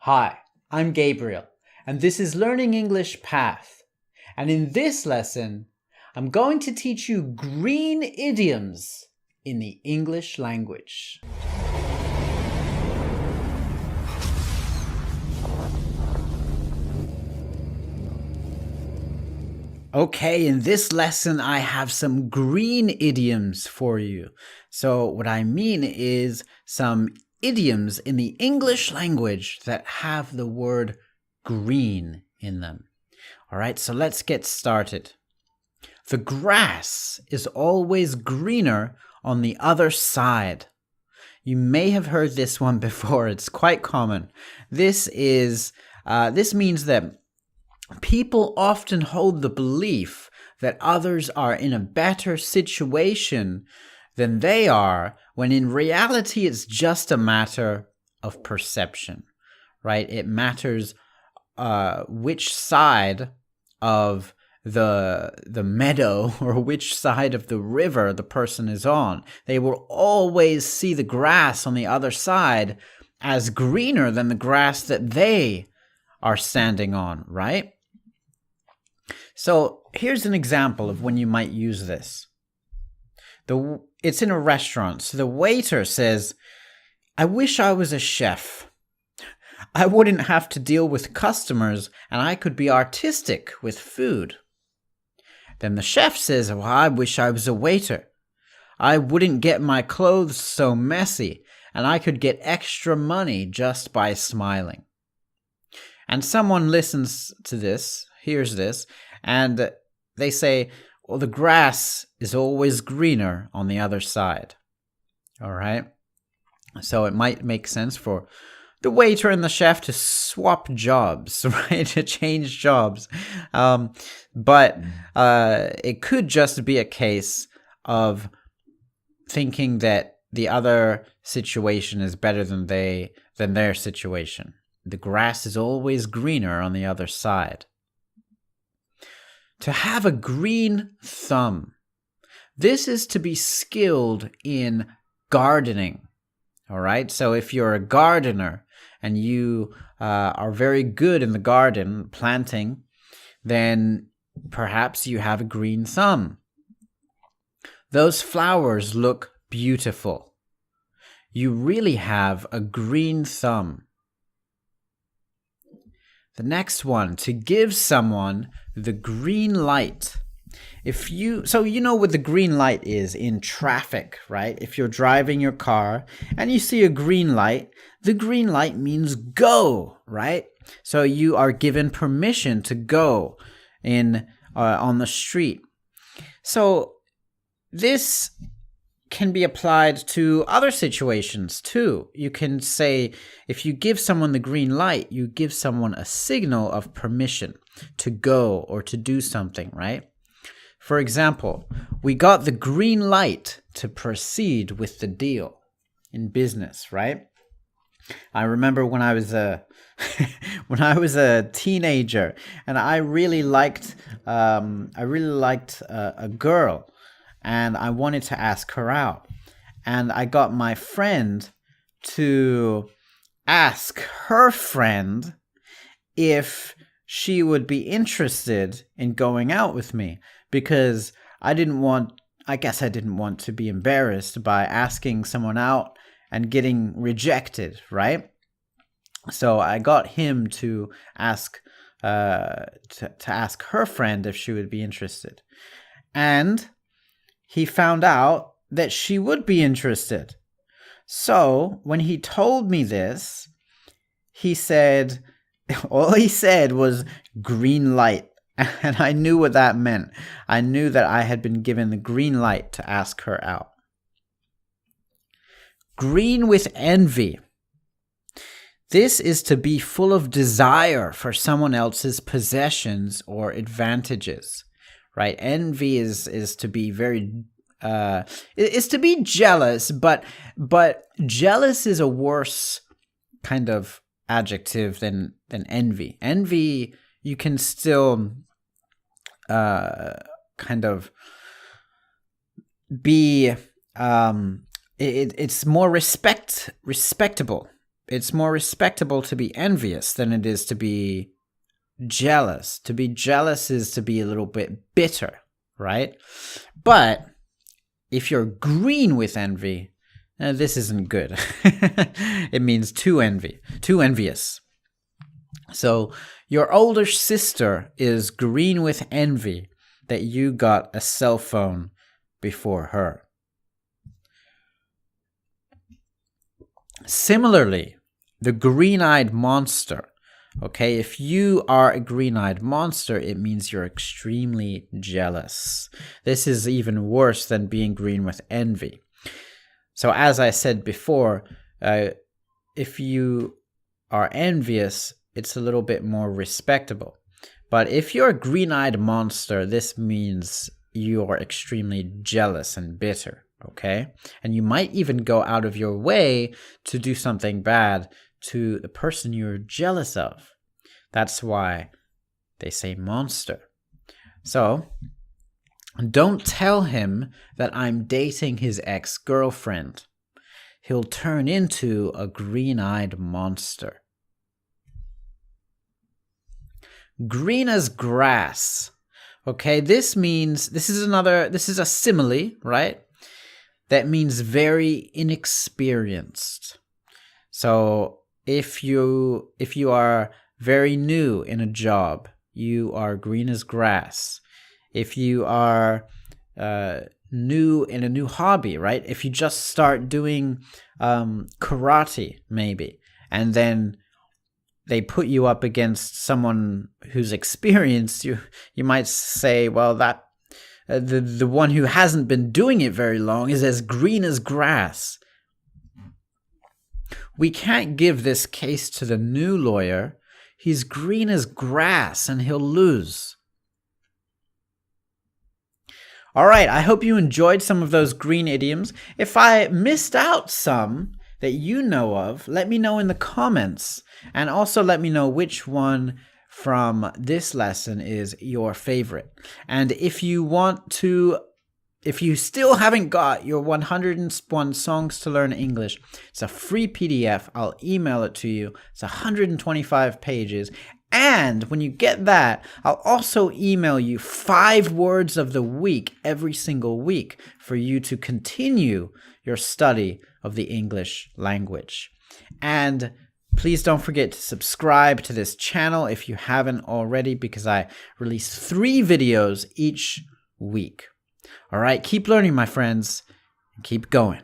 Hi, I'm Gabriel, and this is Learning English Path. And in this lesson, I'm going to teach you green idioms in the English language. Okay, in this lesson, I have some green idioms for you. So what I mean is some idioms in the English language that have the word green in them. All right, so let's get started. The grass is always greener on the other side. You may have heard this one before. It's quite common. This means that people often hold the belief that others are in a better situation than they are, when in reality it's just a matter of perception, right? It matters which side of the meadow or which side of the river the person is on. They will always see the grass on the other side as greener than the grass that they are standing on, right? So here's an example of when you might use this. It's in a restaurant. So the waiter says, "I wish I was a chef. I wouldn't have to deal with customers and I could be artistic with food." Then the chef says, "Well, I wish I was a waiter. I wouldn't get my clothes so messy and I could get extra money just by smiling." And someone listens to this, hears this, and they say, "Well, the grass is always greener on the other side." All right? So it might make sense for the waiter and the chef to swap jobs, right? To change jobs. But it could just be a case of thinking that the other situation is better than their situation. The grass is always greener on the other side. To have a green thumb. This is to be skilled in gardening. All right. So if you're a gardener and you are very good in the garden planting, then perhaps you have a green thumb. Those flowers look beautiful. You really have a green thumb. The next one, to give someone the green light. So you know what the green light is in traffic, right? If you're driving your car and you see a green light, the green light means go, right? So you are given permission to go on the street. So this can be applied to other situations too. You can say, if you give someone the green light, you give someone a signal of permission to go or to do something, right? For example, we got the green light to proceed with the deal in business, right? I remember when I was a teenager, and I really liked a girl. And I wanted to ask her out. And I got my friend to ask her friend if she would be interested in going out with me, because I didn't want to be embarrassed by asking someone out and getting rejected, right? So I got him to ask her friend if she would be interested. And he found out that she would be interested. So when he told me this, all he said was green light. And I knew what that meant. I knew that I had been given the green light to ask her out. Green with envy. This is to be full of desire for someone else's possessions or advantages. Right, envy is to be is to be jealous, but jealous is a worse kind of adjective than envy. Envy, you can still kind of be it's more respectable, it's more respectable to be envious than it is to be jealous. To be jealous is to be a little bit bitter, right? But if you're green with envy, this isn't good. It means too envious. So your older sister is green with envy that you got a cell phone before her. Similarly, the green-eyed monster. Okay, if you are a green-eyed monster, it means you're extremely jealous. This is even worse than being green with envy. So as I said before, if you are envious, it's a little bit more respectable. But if you're a green-eyed monster, this means you are extremely jealous and bitter, okay? And you might even go out of your way to do something bad to the person you're jealous of. That's why they say monster. So, don't tell him that I'm dating his ex-girlfriend. He'll turn into a green-eyed monster. Green as grass. Okay, this is a simile, right? That means very inexperienced. So if you are very new in a job, you are green as grass. If you are new in a new hobby, right? If you just start doing karate, maybe, and then they put you up against someone who's experienced, you might say, well, that the one who hasn't been doing it very long is as green as grass. We can't give this case to the new lawyer. He's green as grass and he'll lose. All right, I hope you enjoyed some of those green idioms. If I missed out some that you know of, let me know in the comments. And also let me know which one from this lesson is your favorite. And if you still haven't got your 101 Songs to Learn English, it's a free PDF. I'll email it to you. It's 125 pages. And when you get that, I'll also email you 5 words of the week every single week for you to continue your study of the English language. And please don't forget to subscribe to this channel if you haven't already, because I release 3 videos each week. All right, keep learning, my friends, and keep going.